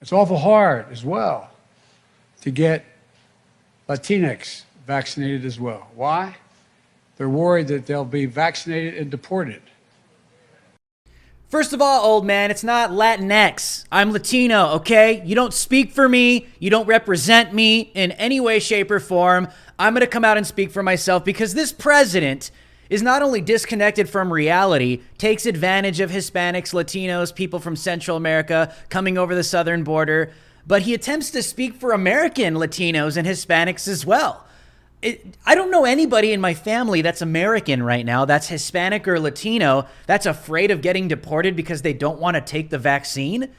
It's awful hard as well to get Latinx vaccinated as well. Why? They're worried that they'll be vaccinated and deported. First of all, old man, it's not Latinx. I'm Latino, okay? You don't speak for me. You don't represent me in any way, shape, or form. I'm going to come out and speak for myself because this president is not only disconnected from reality, takes advantage of Hispanics, Latinos, people from Central America coming over the southern border, but he attempts to speak for American Latinos and Hispanics as well. I don't know anybody in my family that's American right now, that's Hispanic or Latino, that's afraid of getting deported because they don't want to take the vaccine.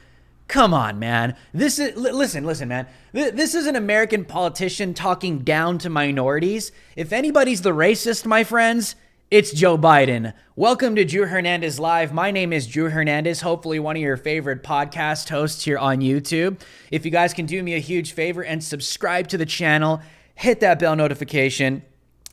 Come on, man. Listen, man. This is an American politician talking down to minorities. If anybody's the racist, my friends, it's Joe Biden. Welcome to Drew Hernandez Live. My name is Drew Hernandez, hopefully one of your favorite podcast hosts here on YouTube. If you guys can do me a huge favor and subscribe to the channel, hit that bell notification,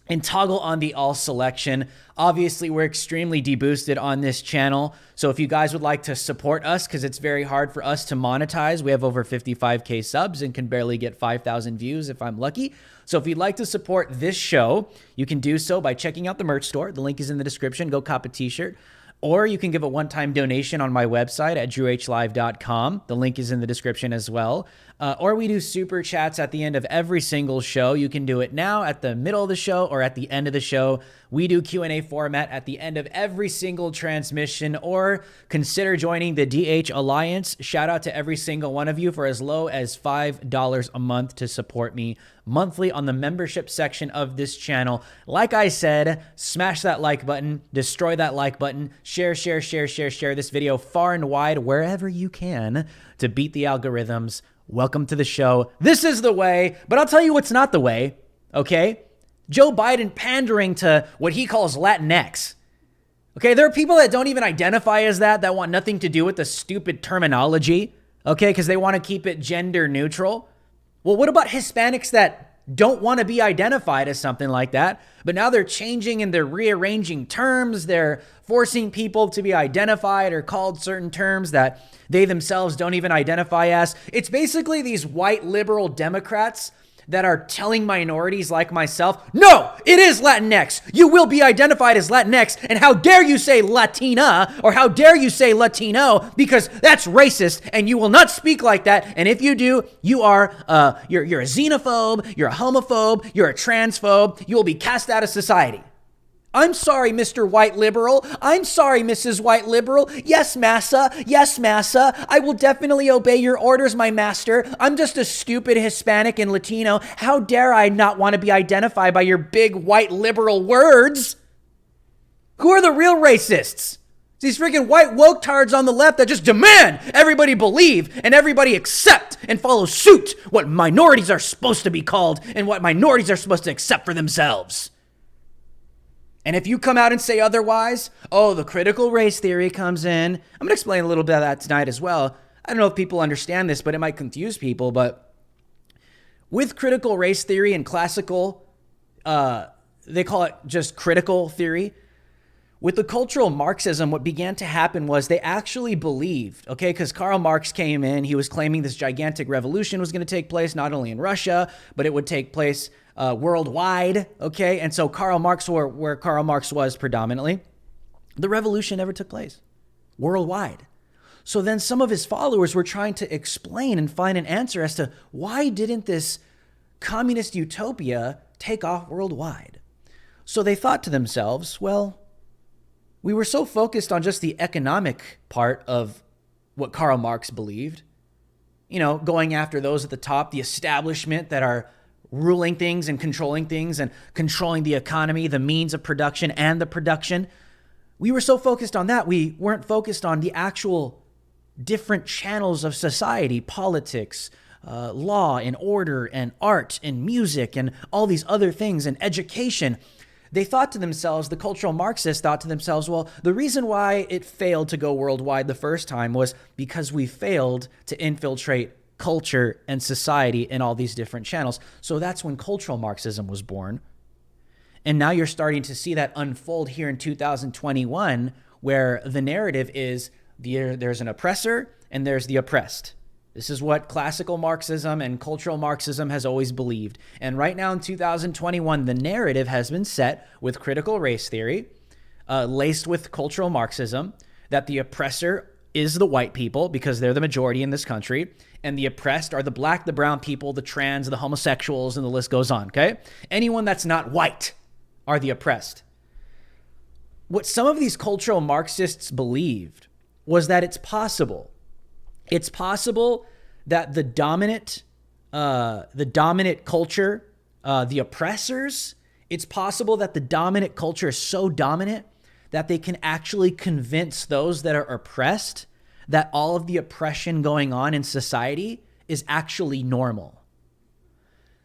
and toggle on the all selection. Obviously, we're extremely deboosted on this channel. So if you guys would like to support us, because it's very hard for us to monetize, we have over 55K subs and can barely get 5,000 views if I'm lucky. So if you'd like to support this show, you can do so by checking out the merch store. The link is in the description. Go cop a t-shirt. Or you can give a one-time donation on my website at drhlive.com. The link is in the description as well. Or we do super chats at the end of every single show. You can do it now at the middle of the show or at the end of the show. We do Q&A format at the end of every single transmission, or consider joining the DH Alliance. Shout out to every single one of you for as low as $5 a month to support me monthly on the membership section of this channel. Like I said, smash that like button, destroy that like button, share this video far and wide wherever you can to beat the algorithms. Welcome to the show. This is the way, but I'll tell you what's not the way, okay? Joe Biden pandering to what he calls Latinx. Okay, there are people that don't even identify as that want nothing to do with the stupid terminology, okay, because they want to keep it gender neutral. Well, what about Hispanics that don't want to be identified as something like that, but now they're changing and they're rearranging terms. They're forcing people to be identified or called certain terms that they themselves don't even identify as. It's basically these white liberal Democrats that are telling minorities like myself, no, it is Latinx. You will be identified as Latinx. And how dare you say Latina, or how dare you say Latino, because that's racist and you will not speak like that. And if you do, you are, you're a xenophobe, you're a homophobe, you're a transphobe. You will be cast out of society. I'm sorry, Mr. White Liberal. I'm sorry, Mrs. White Liberal. Yes, massa. Yes, massa. I will definitely obey your orders, my master. I'm just a stupid Hispanic and Latino. How dare I not want to be identified by your big white liberal words? Who are the real racists? These freaking white woke tards on the left that just demand everybody believe and everybody accept and follow suit what minorities are supposed to be called and what minorities are supposed to accept for themselves. And if you come out and say otherwise, oh, the critical race theory comes in. I'm going to explain a little bit of that tonight as well. I don't know if people understand this, but it might confuse people. But with critical race theory and classical, they call it just critical theory. With the cultural Marxism, what began to happen was they actually believed, okay, because Karl Marx came in, he was claiming this gigantic revolution was going to take place, not only in Russia, but it would take place worldwide, okay? And so Karl Marx, where Karl Marx was predominantly, the revolution never took place worldwide. So then some of his followers were trying to explain and find an answer as to why didn't this communist utopia take off worldwide? So they thought to themselves, well, we were so focused on just the economic part of what Karl Marx believed, you know, going after those at the top, the establishment that are ruling things and controlling the economy, the means of production and the production. We were so focused on that, we weren't focused on the actual different channels of society, politics, law and order and art and music and all these other things and education. They thought to themselves, the cultural Marxists thought to themselves, well, the reason why it failed to go worldwide the first time was because we failed to infiltrate culture and society in all these different channels. So that's when cultural Marxism was born. And now you're starting to see that unfold here in 2021, where the narrative is there's an oppressor and there's the oppressed. This is what classical Marxism and cultural Marxism has always believed. And right now in 2021, the narrative has been set with critical race theory, laced with cultural Marxism, that the oppressor is the white people because they're the majority in this country, and the oppressed are the black, the brown people, the trans, the homosexuals, and the list goes on, okay? Anyone that's not white are the oppressed. What some of these cultural Marxists believed was that it's possible that the dominant culture, the oppressors, it's possible that the dominant culture is so dominant that they can actually convince those that are oppressed that all of the oppression going on in society is actually normal.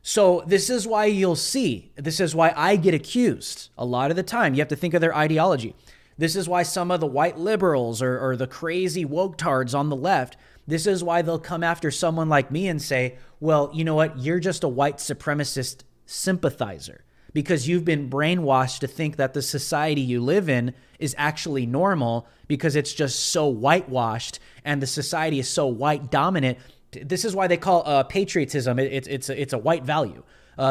So this is why this is why I get accused a lot of the time. You have to think of their ideology. This is why some of the white liberals or the crazy woke-tards on the left, this is why they'll come after someone like me and say, well, you know what? You're just a white supremacist sympathizer because you've been brainwashed to think that the society you live in is actually normal because it's just so whitewashed and the society is so white dominant. This is why they call patriotism, it's a white value.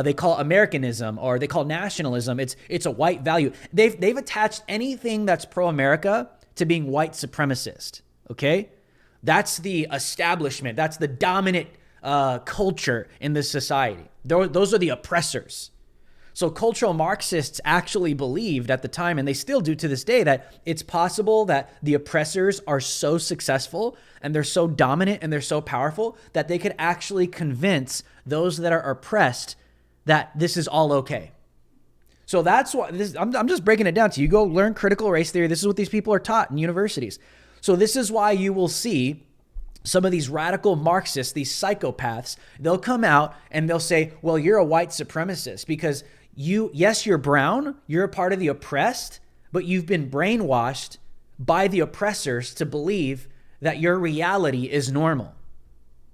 They call Americanism or they call nationalism, it's a white value. They've attached anything that's pro-America to being white supremacist, okay? That's the establishment. That's the dominant culture in this society. Those are the oppressors. So cultural Marxists actually believed at the time, and they still do to this day, that it's possible that the oppressors are so successful and they're so dominant and they're so powerful that they could actually convince those that are oppressed that this is all okay. So that's why I'm just breaking it down to you. Go learn critical race theory. This is what these people are taught in universities. So this is why you will see some of these radical Marxists, these psychopaths, they'll come out and they'll say, well, you're a white supremacist because yes, you're brown, you're a part of the oppressed, but you've been brainwashed by the oppressors to believe that your reality is normal.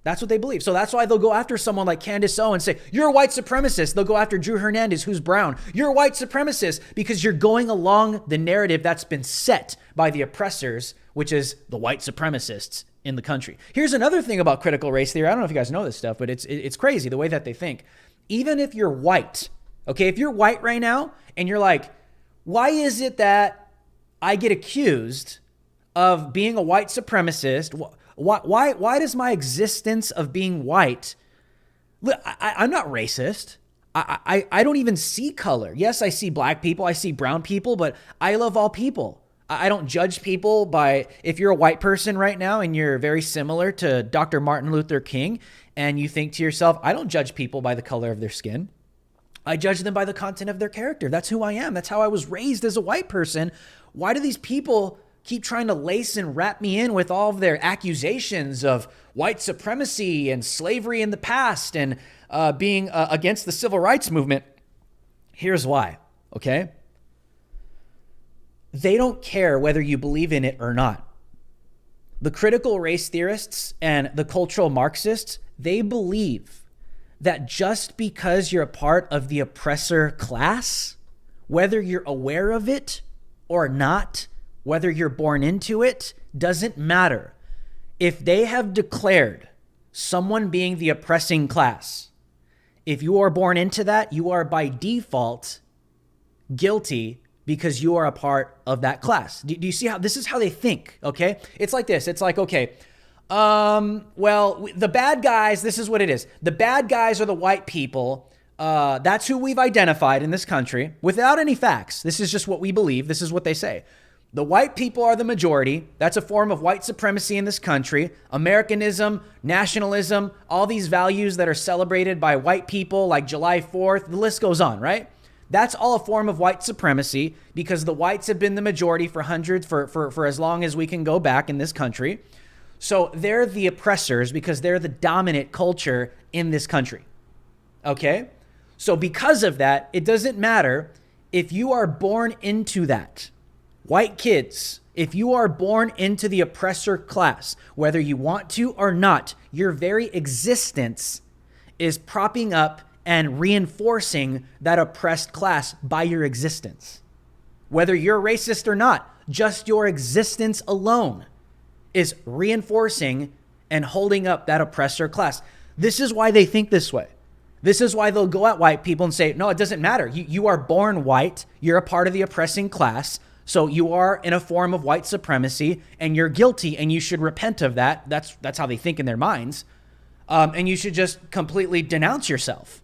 That's what they believe. So that's why they'll go after someone like Candace O and say, you're a white supremacist. They'll go after Drew Hernandez, who's brown. You're a white supremacist because you're going along the narrative that's been set by the oppressors, which is the white supremacists in the country. Here's another thing about critical race theory. I don't know if you guys know this stuff, but it's crazy the way that they think. Even if you're white, okay, if you're white right now and you're like, why is it that I get accused of being a white supremacist? Why does my existence of being white, I'm not racist. I don't even see color. Yes, I see black people, I see brown people, but I love all people. I don't judge people by, if you're a white person right now and you're very similar to Dr. Martin Luther King and you think to yourself, I don't judge people by the color of their skin. I judge them by the content of their character. That's who I am. That's how I was raised as a white person. Why do these people keep trying to lace and wrap me in with all of their accusations of white supremacy and slavery in the past and being against the civil rights movement? Here's why, okay? They don't care whether you believe in it or not. The critical race theorists and the cultural Marxists, they believe that just because you're a part of the oppressor class, whether you're aware of it or not, whether you're born into it, doesn't matter. If they have declared someone being the oppressing class, if you are born into that, you are by default guilty because you are a part of that class. Do you see how this is how they think? Okay. It's like this. It's like, okay, well, the bad guys, this is what it is. The bad guys are the white people. That's who we've identified in this country without any facts. This is just what we believe. This is what they say. The white people are the majority. That's a form of white supremacy in this country. Americanism, nationalism, all these values that are celebrated by white people like July 4th, the list goes on, right? That's all a form of white supremacy because the whites have been the majority for as long as we can go back in this country. So they're the oppressors because they're the dominant culture in this country. Okay? So because of that, it doesn't matter if you are born into that. White kids, if you are born into the oppressor class, whether you want to or not, your very existence is propping up and reinforcing that oppressed class by your existence. Whether you're racist or not, just your existence alone is reinforcing and holding up that oppressor class. This is why they think this way. This is why they'll go at white people and say, no, it doesn't matter. You are born white. You're a part of the oppressing class. So you are in a form of white supremacy and you're guilty and you should repent of that. That's how they think in their minds. And you should just completely denounce yourself.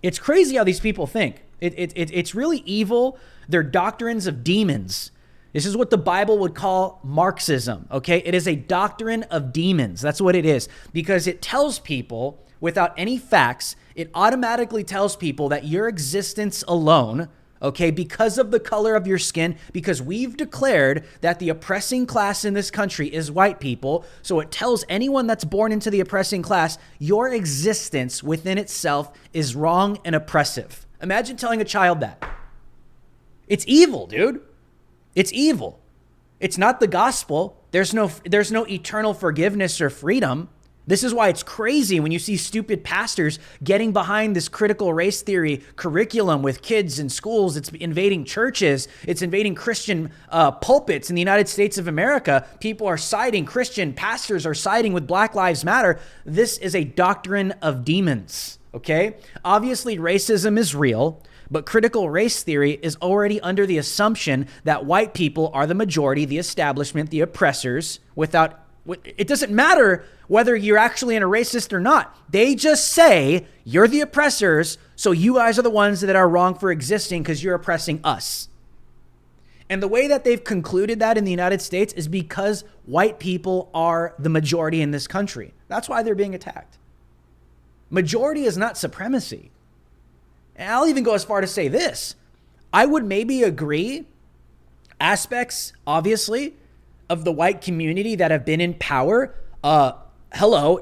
It's crazy how these people think. It's really evil. They're doctrines of demons. This is what the Bible would call Marxism, okay? It is a doctrine of demons. That's what it is. Because it tells people, without any facts, it automatically tells people that your existence alone, okay, because of the color of your skin, because we've declared that the oppressing class in this country is white people, so it tells anyone that's born into the oppressing class, your existence within itself is wrong and oppressive. Imagine telling a child that. It's evil, dude. It's evil. It's not the gospel. There's no eternal forgiveness or freedom. This is why it's crazy when you see stupid pastors getting behind this critical race theory curriculum with kids in schools. It's invading churches. It's invading Christian pulpits in the United States of America. People are siding, Christian pastors are siding with Black Lives Matter. This is a doctrine of demons, okay? Obviously, racism is real. But critical race theory is already under the assumption that white people are the majority, the establishment, the oppressors, it doesn't matter whether you're actually in a racist or not. They just say you're the oppressors, so you guys are the ones that are wrong for existing because you're oppressing us. And the way that they've concluded that in the United States is because white people are the majority in this country. That's why they're being attacked. Majority is not supremacy. And I'll even go as far to say this. I would maybe agree aspects, obviously, of the white community that have been in power.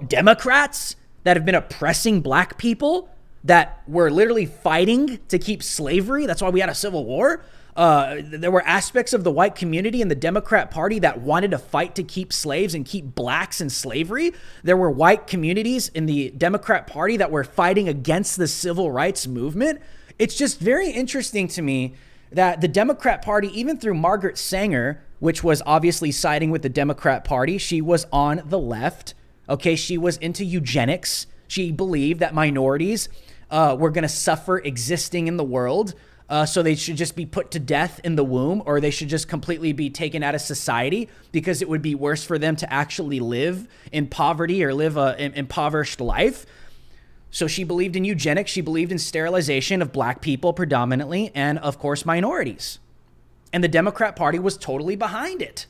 Democrats that have been oppressing black people, that were literally fighting to keep slavery. That's why we had a civil war. There were aspects of the white community in the Democrat Party that wanted to fight to keep slaves and keep blacks in slavery. There were white communities in the Democrat Party that were fighting against the civil rights movement. It's just very interesting to me that the Democrat Party, even through Margaret Sanger, which was obviously siding with the Democrat Party, she was on the left. Okay, she was into eugenics. She believed that minorities were going to suffer existing in the world. So they should just be put to death in the womb, or they should just completely be taken out of society because it would be worse for them to actually live in poverty or live an impoverished life. So she believed in eugenics. She believed in sterilization of black people predominantly, and of course, minorities. And the Democrat Party was totally behind it.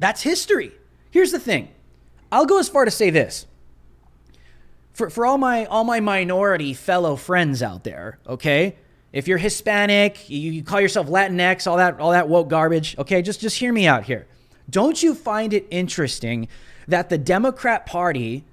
That's history. Here's the thing. I'll go as far to say this. For all my minority fellow friends out there, okay? If you're Hispanic, you call yourself Latinx, all that woke garbage, okay? Just hear me out here. Don't you find it interesting that the Democrat Party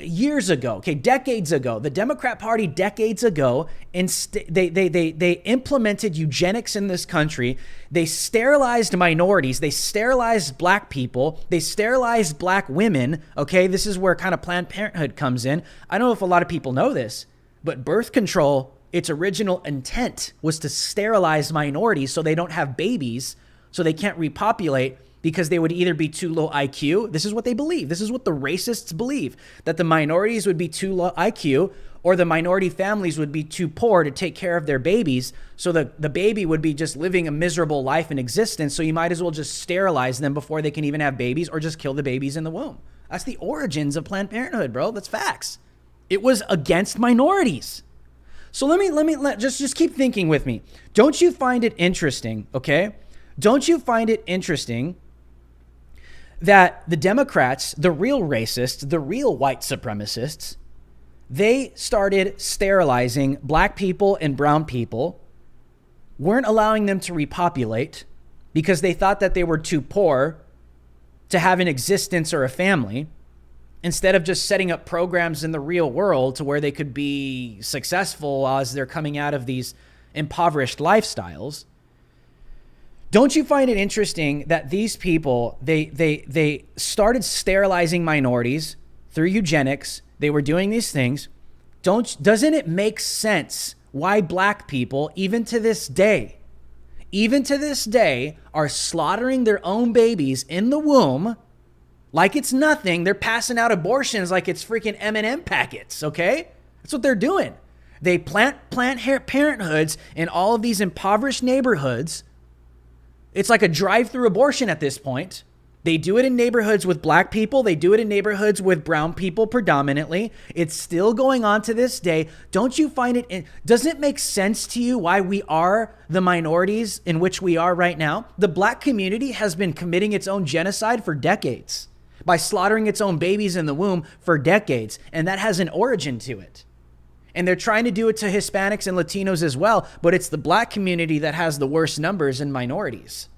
years ago, okay, decades ago, the Democrat Party decades ago, they implemented eugenics in this country. They sterilized minorities. They sterilized black people. They sterilized black women, okay? This is where kind of Planned Parenthood comes in. I don't know if a lot of people know this, but birth control, its original intent was to sterilize minorities so they don't have babies, so they can't repopulate because they would either be too low IQ. This is what they believe. This is what the racists believe, that the minorities would be too low IQ, or the minority families would be too poor to take care of their babies. So the baby would be just living a miserable life in existence. So you might as well just sterilize them before they can even have babies, or just kill the babies in the womb. That's the origins of Planned Parenthood, bro. That's facts. It was against minorities. So let me just keep thinking with me. Don't you find it interesting, okay? Don't you find it interesting that the Democrats, the real racists, the real white supremacists, they started sterilizing black people and brown people, weren't allowing them to repopulate because they thought that they were too poor to have an existence or a family, instead of just setting up programs in the real world to where they could be successful as they're coming out of these impoverished lifestyles. Don't you find it interesting that these people, they started sterilizing minorities through eugenics? They were doing these things. Doesn't it make sense why black people, even to this day, are slaughtering their own babies in the womb Like it's nothing. They're passing out abortions like it's freaking M&M packets, okay? That's what they're doing. They plant parenthoods in all of these impoverished neighborhoods. It's like a drive-through abortion at this point. They do it in neighborhoods with black people. They do it in neighborhoods with brown people predominantly. It's still going on to this day. Don't you find it, doesn't it make sense to you why we are the minorities in which we are right now? The black community has been committing its own genocide for decades by slaughtering its own babies in the womb for decades. And that has an origin to it. And they're trying to do it to Hispanics and Latinos as well. But it's the black community that has the worst numbers in minorities.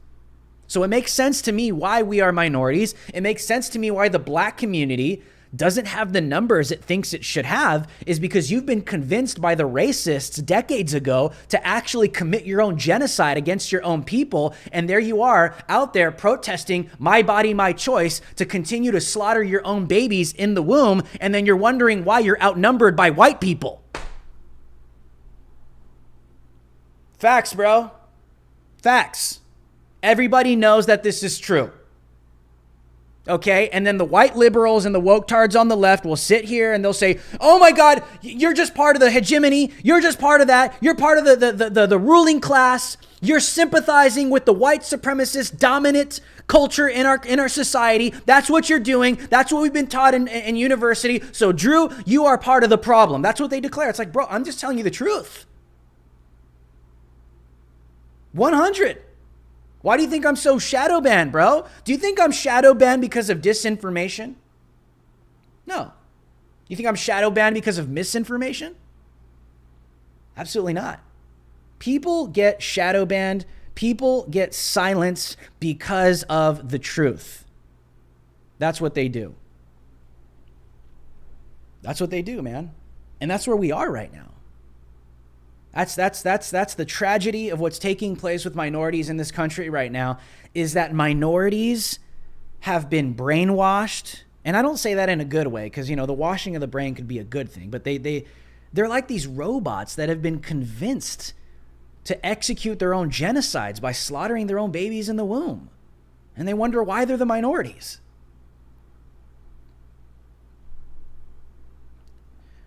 So it makes sense to me why we are minorities. It makes sense to me why the black community doesn't have the numbers it thinks it should have, is because you've been convinced by the racists decades ago to actually commit your own genocide against your own people. And there you are out there protesting my body, my choice to continue to slaughter your own babies in the womb. And then you're wondering why you're outnumbered by white people. Facts, bro. Facts. Everybody knows that this is true. Okay? And then the white liberals and the woke tards on the left will sit here and they'll say, oh my God, you're just part of the hegemony. You're just part of that. You're part of the ruling class. You're sympathizing with the white supremacist dominant culture in our society. That's what you're doing. That's what we've been taught in university. So Drew, you are part of the problem. That's what they declare. It's like, bro, I'm just telling you the truth. 100. Why do you think I'm so shadow banned, bro? Do you think I'm shadow banned because of disinformation? No. You think I'm shadow banned because of misinformation? Absolutely not. People get shadow banned. People get silenced because of the truth. That's what they do. That's what they do, man. And that's where we are right now. That's the tragedy of what's taking place with minorities in this country right now, is that minorities have been brainwashed. And I don't say that in a good way, because, you know, the washing of the brain could be a good thing, but they're like these robots that have been convinced to execute their own genocides by slaughtering their own babies in the womb. And they wonder why they're the minorities.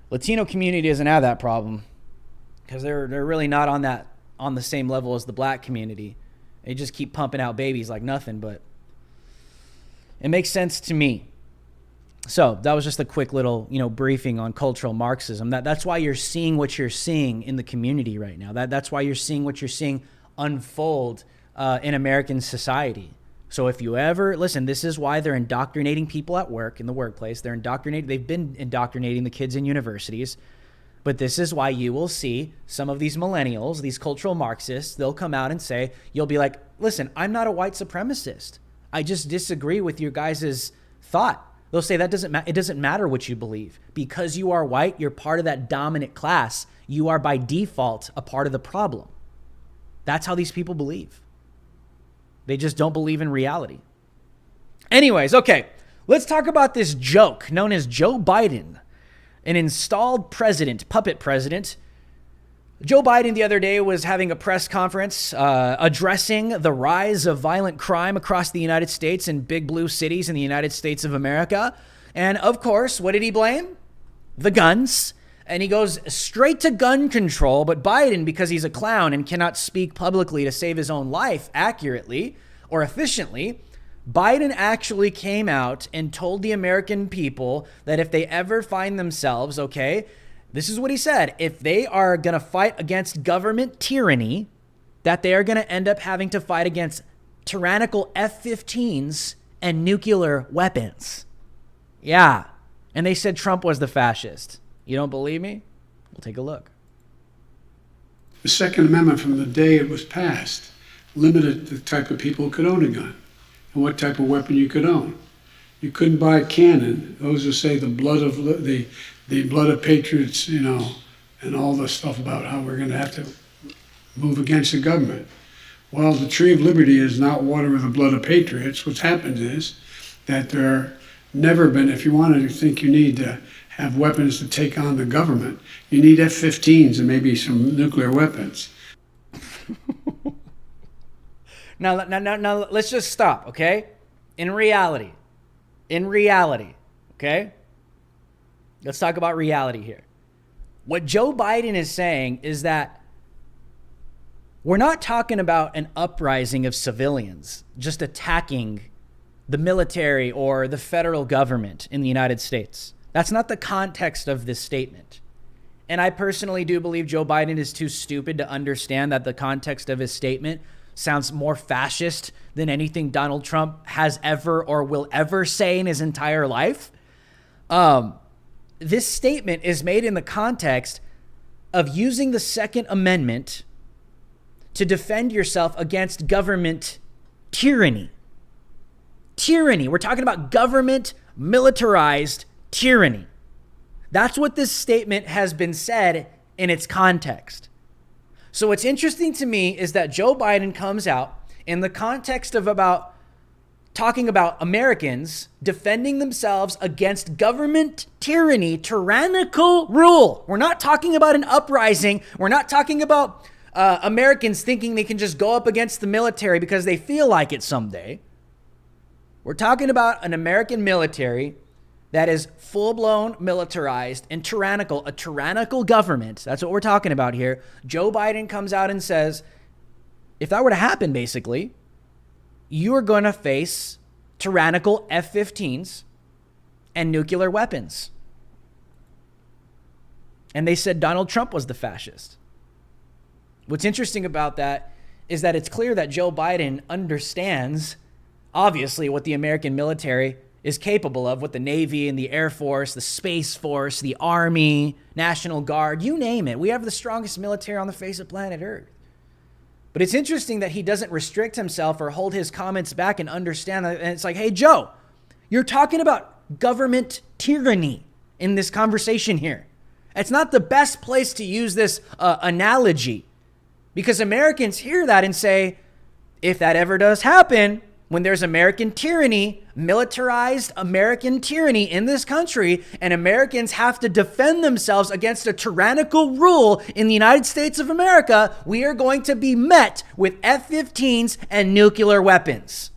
Latino community doesn't have that problem, because they're really not on the same level as the black community. They just keep pumping out babies like nothing, but it makes sense to me. So that was just a quick little, briefing on cultural Marxism. That's why you're seeing what you're seeing in the community right now. That's why you're seeing what you're seeing unfold in American society. So if you ever listen, this is why they're indoctrinating people at work, in the workplace. They've been indoctrinating the kids in universities. But this is why you will see some of these millennials, these cultural Marxists, they'll come out and say, you'll be like, listen, I'm not a white supremacist. I just disagree with your guys' thought. They'll say it doesn't matter what you believe. Because you are white, you're part of that dominant class. You are by default a part of the problem. That's how these people believe. They just don't believe in reality. Anyways, okay, let's talk about this joke known as Joe Biden. An installed president, puppet president. Joe Biden the other day was having a press conference addressing the rise of violent crime across the United States in big blue cities in the United States of America. And of course, what did he blame? The guns. And he goes straight to gun control. But Biden, because he's a clown and cannot speak publicly to save his own life accurately or efficiently, Biden actually came out and told the American people that if they ever find themselves, okay, this is what he said, if they are going to fight against government tyranny, that they are going to end up having to fight against tyrannical F-15s and nuclear weapons. Yeah. And they said Trump was the fascist. You don't believe me? We'll take a look. The Second Amendment, from the day it was passed, limited the type of people who could own a gun and what type of weapon you could own. You couldn't buy a cannon. Those who say the blood of patriots, and all the stuff about how we're going to have to move against the government. Well, the tree of liberty is not water with the blood of patriots. What's happened is that there never been, if you wanted to think you need to have weapons to take on the government, you need F-15s and maybe some nuclear weapons. Now, let's just stop, okay? In reality, in reality, okay? Let's talk about reality here. What Joe Biden is saying is that we're not talking about an uprising of civilians just attacking the military or the federal government in the United States. That's not the context of this statement. And I personally do believe Joe Biden is too stupid to understand that the context of his statement sounds more fascist than anything Donald Trump has ever or will ever say in his entire life. This statement is made in the context of using the Second Amendment to defend yourself against government tyranny. Tyranny. We're talking about government militarized tyranny. That's what this statement has been said in its context. So what's interesting to me is that Joe Biden comes out in the context of talking about Americans defending themselves against government tyranny, tyrannical rule. We're not talking about an uprising. We're not talking about Americans thinking they can just go up against the military because they feel like it someday. We're talking about an American military that is full-blown militarized and tyrannical, a tyrannical government. That's what we're talking about here. Joe Biden comes out and says, if that were to happen, basically, you are going to face tyrannical F-15s and nuclear weapons. And they said Donald Trump was the fascist. What's interesting about that is that it's clear that Joe Biden understands, obviously, what the American military is capable of, what the Navy and the Air Force, the Space Force, the Army, National Guard, you name it. We have the strongest military on the face of planet Earth. But it's interesting that he doesn't restrict himself or hold his comments back and understand that. And it's like, hey, Joe, you're talking about government tyranny in this conversation here. It's not the best place to use this analogy, because Americans hear that and say, if that ever does happen, when there's American tyranny, militarized American tyranny in this country, and Americans have to defend themselves against a tyrannical rule in the United States of America, we are going to be met with F-15s and nuclear weapons.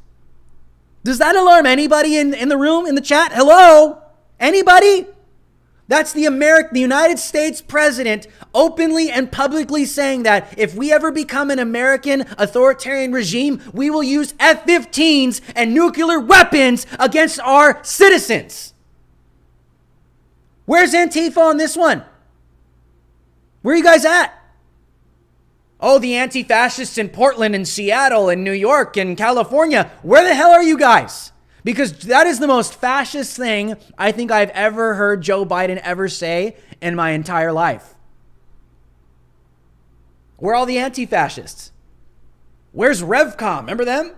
Does that alarm anybody in the room, in the chat? Hello? Anybody? That's the United States president openly and publicly saying that if we ever become an American authoritarian regime, we will use F-15s and nuclear weapons against our citizens. Where's Antifa on this one? Where are you guys at? Oh, the anti-fascists in Portland and Seattle and New York and California. Where the hell are you guys? Because that is the most fascist thing I think I've ever heard Joe Biden ever say in my entire life. Where are all the anti-fascists? Where's Revcom? Remember them?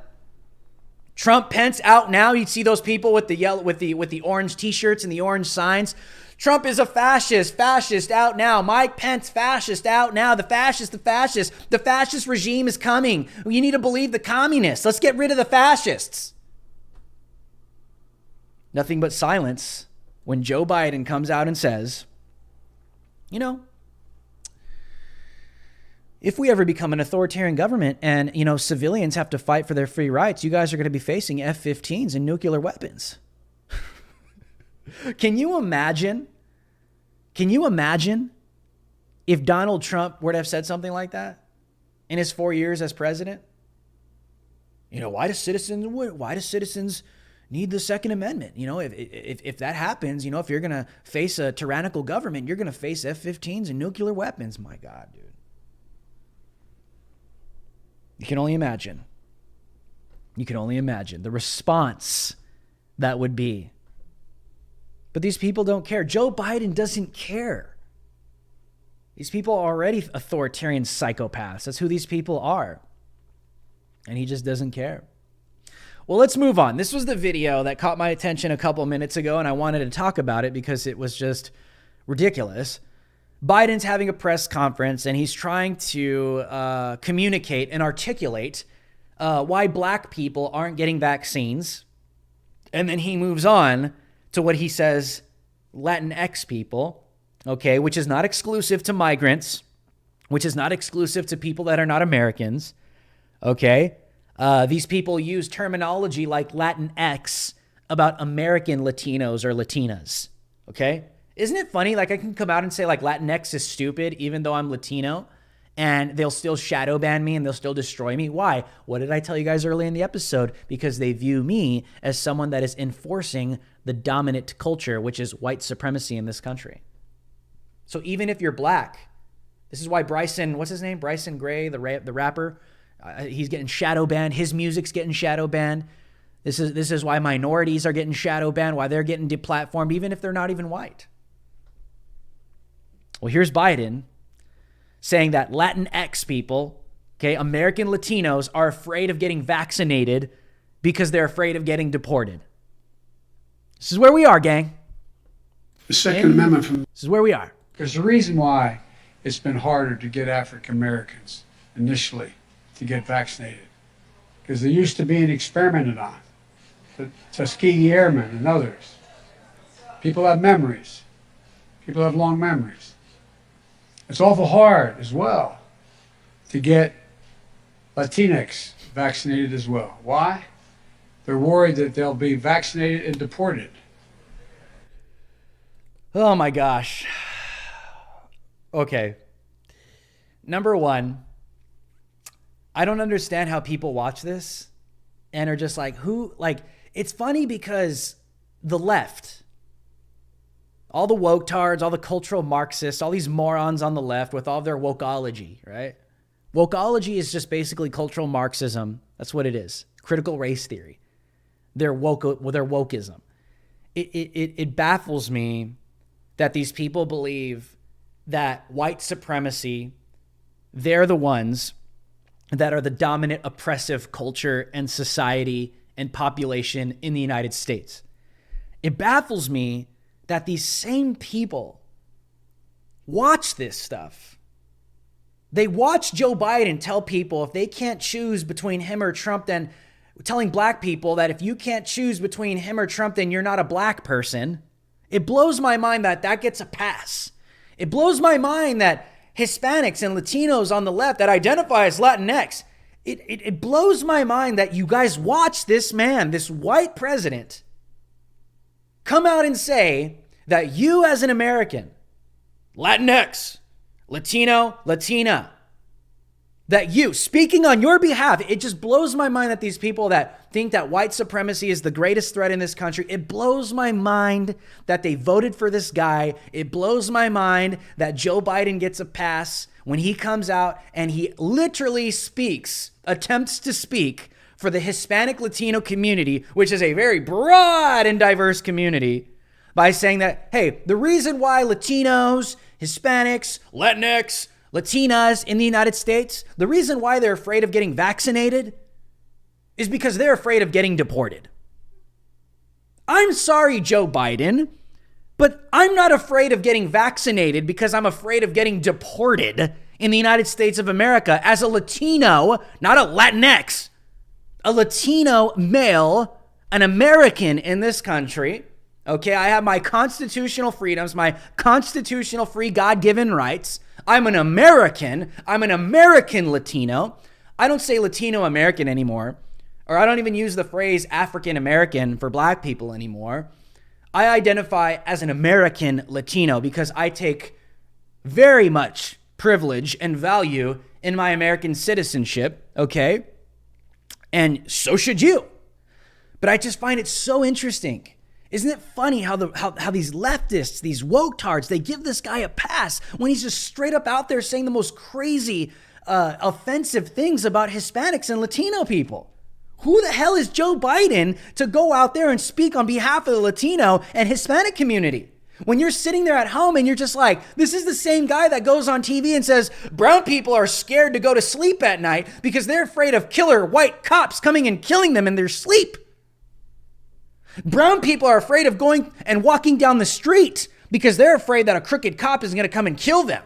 Trump, Pence out now. You'd see those people with the yellow, with the orange t-shirts and the orange signs. Trump is a fascist out now. Mike Pence, fascist out now. The fascist regime is coming. You need to believe the communists. Let's get rid of the fascists. Nothing but silence when Joe Biden comes out and says, you know, if we ever become an authoritarian government and, you know, civilians have to fight for their free rights, you guys are going to be facing F-15s and nuclear weapons. Can you imagine? Can you imagine if Donald Trump were to have said something like that in his 4 years as president? You know, why do citizens need the Second Amendment? You know, if that happens, you know, if you're going to face a tyrannical government, you're going to face F-15s and nuclear weapons. My God, dude. You can only imagine. You can only imagine the response that would be. But these people don't care. Joe Biden doesn't care. These people are already authoritarian psychopaths. That's who these people are. And he just doesn't care. Well, let's move on. This was the video that caught my attention a couple minutes ago, and I wanted to talk about it because it was just ridiculous. Biden's having a press conference, and he's trying to communicate and articulate why black people aren't getting vaccines. And then he moves on to what he says Latinx people, okay, which is not exclusive to migrants, which is not exclusive to people that are not Americans, okay? These people use terminology like Latinx about American Latinos or Latinas, okay? Isn't it funny? Like, I can come out and say, like, Latinx is stupid, even though I'm Latino, and they'll still shadow ban me and they'll still destroy me. Why? What did I tell you guys early in the episode? Because they view me as someone that is enforcing the dominant culture, which is white supremacy in this country. So even if you're black, this is why Bryson, what's his name? Bryson Gray, the rapper, he's getting shadow banned. His music's getting shadow banned. This is why minorities are getting shadow banned, why they're getting deplatformed, even if they're not even white. Well, here's Biden saying that Latinx people, okay, American Latinos are afraid of getting vaccinated because they're afraid of getting deported. This is where we are, gang. The Second Amendment from... This is where we are. There's a reason why it's been harder to get African Americans initially to get vaccinated, because they used to being experimented on. The Tuskegee Airmen and others. People have memories. People have long memories. It's awful hard as well to get Latinx vaccinated as well. Why? They're worried that they'll be vaccinated and deported. Oh my gosh. Okay. Number one, I don't understand how people watch this and are just like, it's funny because the left, all the woke-tards, all the cultural Marxists, all these morons on the left with all their wokeology, right? Wokeology is just basically cultural Marxism. That's what it is. Critical race theory. Their wokeism. It baffles me that these people believe that white supremacy, they're the ones that are the dominant oppressive culture and society and population in the United States. It baffles me that these same people watch this stuff. They watch Joe Biden tell people if they can't choose between him or Trump, then telling black people that if you can't choose between him or Trump, then you're not a black person. It blows my mind that that gets a pass. It blows my mind that Hispanics and Latinos on the left that identify as Latinx, it blows my mind that you guys watch this man, this white president, come out and say that you as an American, Latinx, Latino, Latina, that you, speaking on your behalf, it just blows my mind that these people that think that white supremacy is the greatest threat in this country, it blows my mind that they voted for this guy. It blows my mind that Joe Biden gets a pass when he comes out and he literally attempts to speak for the Hispanic Latino community, which is a very broad and diverse community, by saying that, hey, the reason why Latinos, Hispanics, Latinx, Latinas in the United States, the reason why they're afraid of getting vaccinated is because they're afraid of getting deported. I'm sorry, Joe Biden, but I'm not afraid of getting vaccinated because I'm afraid of getting deported in the United States of America as a Latino, not a Latinx, a Latino male, an American in this country. Okay, I have my constitutional freedoms, my constitutional free God-given rights. I'm an American. I'm an American Latino. I don't say Latino American anymore, or I don't even use the phrase African American for black people anymore. I identify as an American Latino because I take very much privilege and value in my American citizenship, okay? And so should you. But I just find it so interesting. Isn't it funny how these leftists, these woke-tards, they give this guy a pass when he's just straight up out there saying the most crazy, offensive things about Hispanics and Latino people? Who the hell is Joe Biden to go out there and speak on behalf of the Latino and Hispanic community? When you're sitting there at home and you're just like, this is the same guy that goes on TV and says, brown people are scared to go to sleep at night because they're afraid of killer white cops coming and killing them in their sleep. Brown people are afraid of going and walking down the street because they're afraid that a crooked cop is going to come and kill them.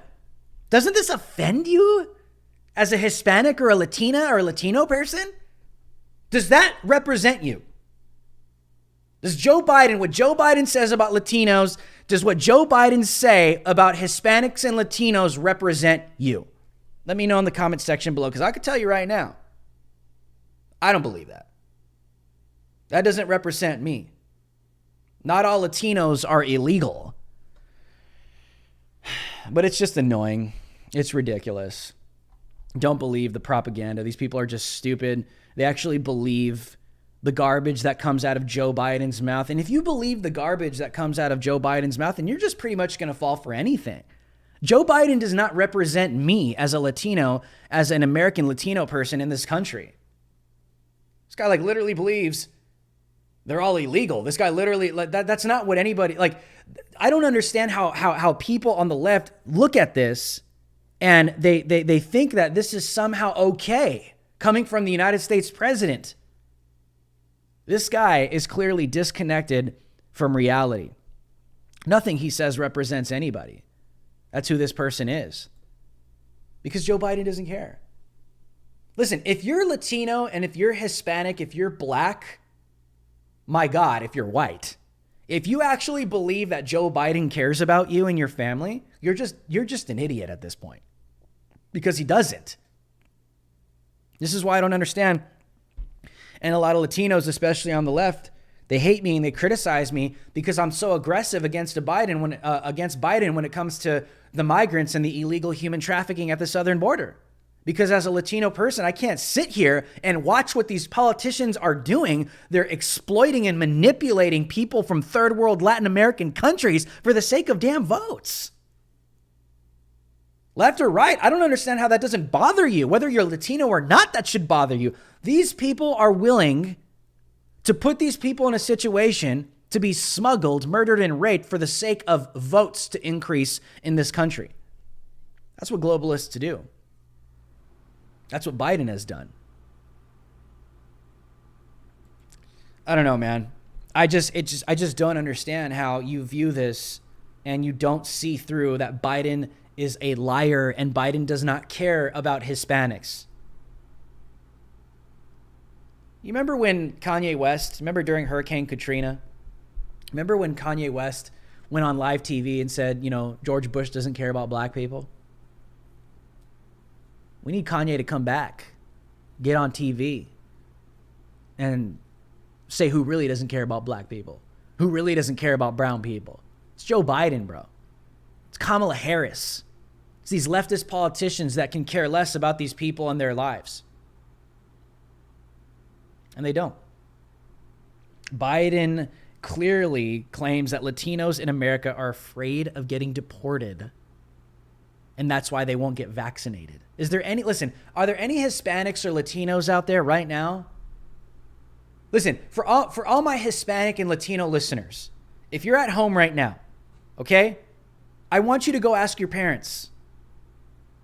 Doesn't this offend you as a Hispanic or a Latina or a Latino person? Does that represent you? Does what Joe Biden says about Latinos, does what Joe Biden say about Hispanics and Latinos represent you? Let me know in the comment section below, because I could tell you right now, I don't believe that. That doesn't represent me. Not all Latinos are illegal. But it's just annoying. It's ridiculous. Don't believe the propaganda. These people are just stupid. They actually believe the garbage that comes out of Joe Biden's mouth. And if you believe the garbage that comes out of Joe Biden's mouth, then you're just pretty much going to fall for anything. Joe Biden does not represent me as a Latino, as an American Latino person in this country. This guy literally believes they're all illegal. This guy literally, that's not what anybody, I don't understand how people on the left look at this and they think that this is somehow okay coming from the United States president. This guy is clearly disconnected from reality. Nothing he says represents anybody. That's who this person is. Because Joe Biden doesn't care. Listen, if you're Latino and if you're Hispanic, if you're black, my God, if you're white, if you actually believe that Joe Biden cares about you and your family, you're just an idiot at this point. Because he doesn't. This is why I don't understand. And a lot of Latinos, especially on the left, they hate me and they criticize me because I'm so aggressive against Biden when it comes to the migrants and the illegal human trafficking at the southern border. Because as a Latino person, I can't sit here and watch what these politicians are doing. They're exploiting and manipulating people from third world Latin American countries for the sake of damn votes. Left or right, I don't understand how that doesn't bother you. Whether you're Latino or not, that should bother you. These people are willing to put these people in a situation to be smuggled, murdered, and raped for the sake of votes to increase in this country. That's what globalists do. That's what Biden has done. I don't know, man. I just don't understand how you view this and you don't see through that Biden is a liar and Biden does not care about Hispanics. You remember when Kanye West, during Hurricane Katrina? Remember when Kanye West went on live TV and said, George Bush doesn't care about black people? We need Kanye to come back, get on TV, and say who really doesn't care about black people, who really doesn't care about brown people. It's Joe Biden, bro. It's Kamala Harris. It's these leftist politicians that can care less about these people and their lives. And they don't. Biden clearly claims that Latinos in America are afraid of getting deported. And that's why they won't get vaccinated. Are there any Hispanics or Latinos out there right now? Listen, for all my Hispanic and Latino listeners, if you're at home right now, okay, I want you to go ask your parents,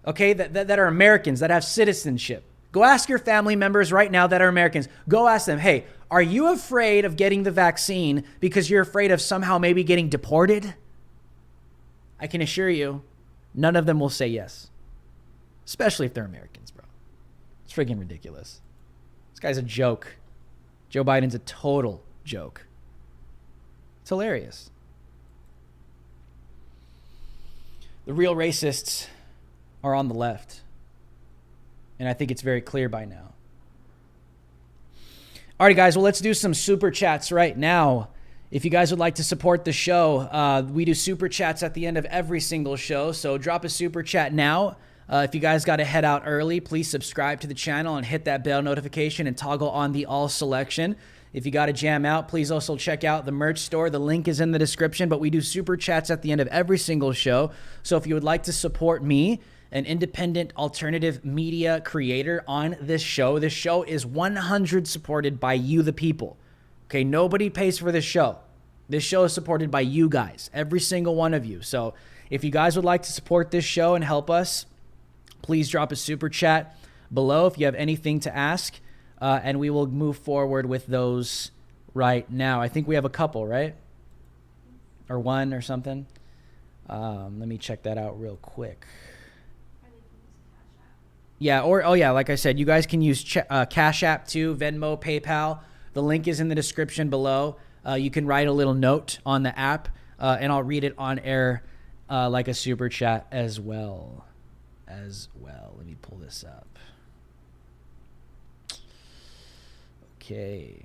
okay, that are Americans, that have citizenship. Go ask your family members right now that are Americans. Go ask them, hey, are you afraid of getting the vaccine because you're afraid of somehow maybe getting deported? I can assure you, none of them will say yes. Especially if they're Americans, bro. It's freaking ridiculous. This guy's a joke. Joe Biden's a total joke. It's hilarious. The real racists are on the left. And I think it's very clear by now. All right, guys. Well, let's do some super chats right now. If you guys would like to support the show, we do super chats at the end of every single show. So drop a super chat now. If you guys got to head out early, please subscribe to the channel and hit that bell notification and toggle on the all selection. If you got to jam out, please also check out the merch store. The link is in the description, but we do super chats at the end of every single show. So if you would like to support me, an independent alternative media creator on this show is 100% supported by you, the people. Okay, nobody pays for this show. This show is supported by you guys, every single one of you. So if you guys would like to support this show and help us, please drop a super chat below if you have anything to ask, and we will move forward with those right now. I think we have a couple, right? Or one or something. Let me check that out real quick. Yeah, like I said, you guys can use Cash App too, Venmo, PayPal. The link is in the description below. You can write a little note on the app, and I'll read it on air like a super chat as well. Let me pull this up. Okay.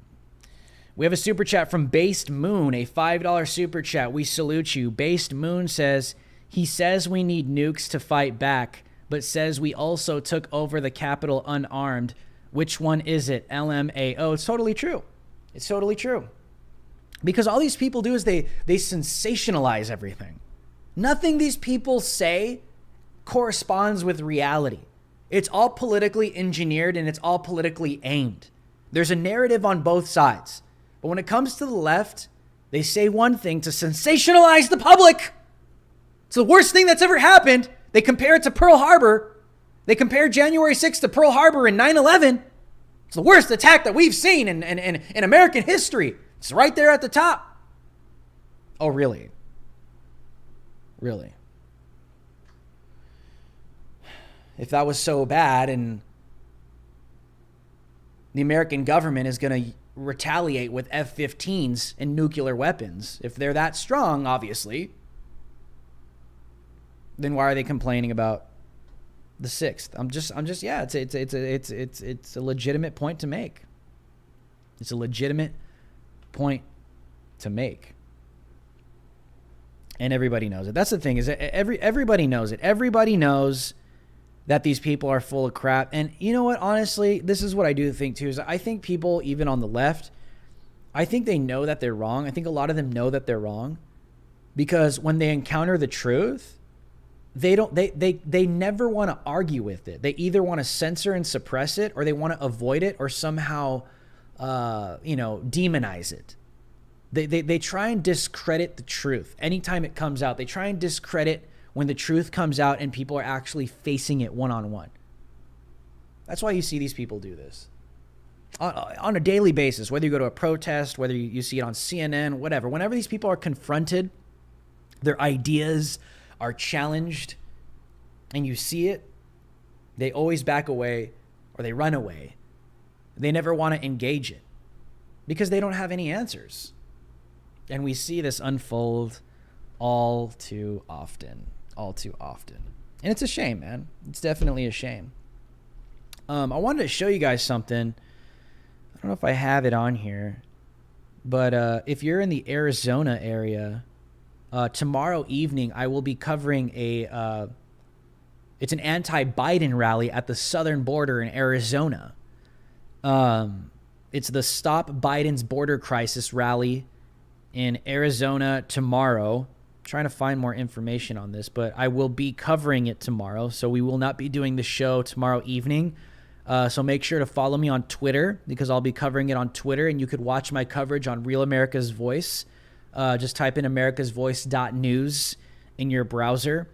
We have a super chat from Based Moon, a $5 super chat. We salute you. Based Moon says, he says we need nukes to fight back, but says we also took over the Capitol unarmed. Which one is it? LMAO. It's totally true. It's totally true. Because all these people do is they sensationalize everything. Nothing these people say corresponds with reality. It's all politically engineered and it's all politically aimed. There's a narrative on both sides. But when it comes to the left, they say one thing to sensationalize the public. It's the worst thing that's ever happened. They compare it to Pearl Harbor. They compare January 6th to Pearl Harbor and 9/11. It's the worst attack that we've seen in American history. It's right there at the top. Oh, really? Really? If that was so bad and the American government is going to retaliate with F-15s and nuclear weapons, if they're that strong, obviously, then why are they complaining about the 6th? Yeah, it's a legitimate point to make. It's a legitimate point to make. And everybody knows it. That's the thing, is that everybody knows it. Everybody knows that these people are full of crap. And you know what? Honestly, this is what I do think too, is I think people, even on the left, I think they know that they're wrong. I think a lot of them know that they're wrong, because when they encounter the truth, they never want to argue with it. They either want to censor and suppress it, or they want to avoid it, or somehow demonize it. They try and discredit the truth anytime it comes out. They try and discredit when the truth comes out and people are actually facing it one-on-one. That's why you see these people do this on a daily basis, whether you go to a protest, whether you see it on CNN, whatever. Whenever these people are confronted, their ideas are challenged, and you see it, they always back away or they run away. They never want to engage it because they don't have any answers. And we see this unfold all too often. And it's a shame, man. It's definitely a shame. I wanted to show you guys something. I don't know if I have it on here, but if you're in the Arizona area, tomorrow evening I will be covering it's an anti-Biden rally at the southern border in Arizona. It's the Stop Biden's Border Crisis rally in Arizona tomorrow. Trying to find more information on this, but I will be covering it tomorrow, so we will not be doing the show tomorrow evening. So make sure to follow me on Twitter, because I'll be covering it on Twitter, and you could watch my coverage on Real America's Voice. Just type in americasvoice.news in your browser.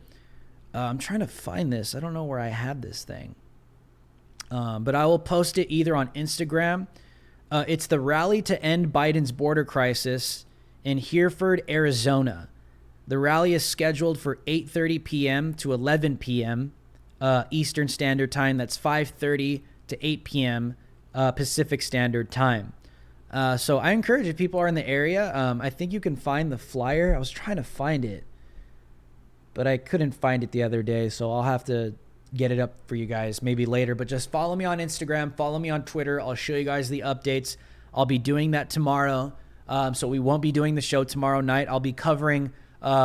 I'm trying to find this. I don't know where I had this thing, but I will post it either on Instagram. It's the Rally to End Biden's Border Crisis in Hereford, Arizona. The rally is scheduled for 8:30 p.m. to 11 p.m. Eastern Standard Time. That's 5:30 to 8 p.m. Pacific Standard Time. So I encourage, if people are in the area, I think you can find the flyer. I was trying to find it, but I couldn't find it the other day, so I'll have to get it up for you guys maybe later. But just follow me on Instagram, follow me on Twitter. I'll show you guys the updates. I'll be doing that tomorrow. So we won't be doing the show tomorrow night. I'll be covering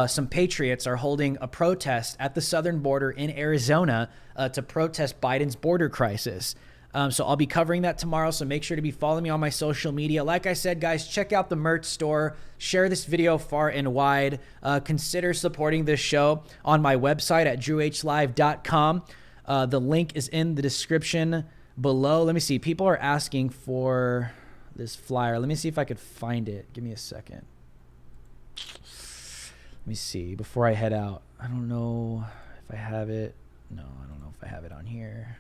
some patriots are holding a protest at the southern border in Arizona to protest Biden's border crisis. So I'll be covering that tomorrow. So make sure to be following me on my social media. Like I said, guys, check out the merch store. Share this video far and wide. Consider supporting this show on my website at drewhlive.com. The link is in the description below. Let me see. People are asking for this flyer. Let me see if I could find it. Give me a second. Let me see before I head out. I don't know if I have it. No, I don't know if I have it on here.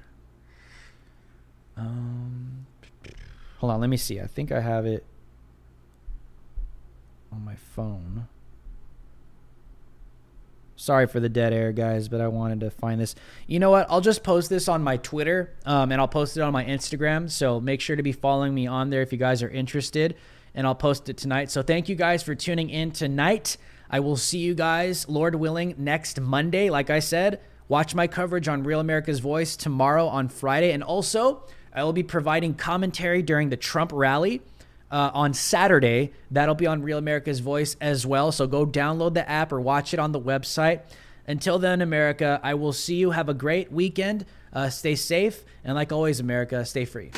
Hold on, let me see. I think I have it on my phone. Sorry for the dead air, guys, but I wanted to find this. You know what? I'll just post this on my Twitter, and I'll post it on my Instagram. So make sure to be following me on there if you guys are interested, and I'll post it tonight. So thank you guys for tuning in tonight. I will see you guys, Lord willing, next Monday. Like I said, watch my coverage on Real America's Voice tomorrow on Friday. And also, I will be providing commentary during the Trump rally. on Saturday. That'll be on Real America's Voice as well. So go download the app or watch it on the website. Until then, America, I will see you. Have a great weekend. Stay safe. And like always, America, stay free.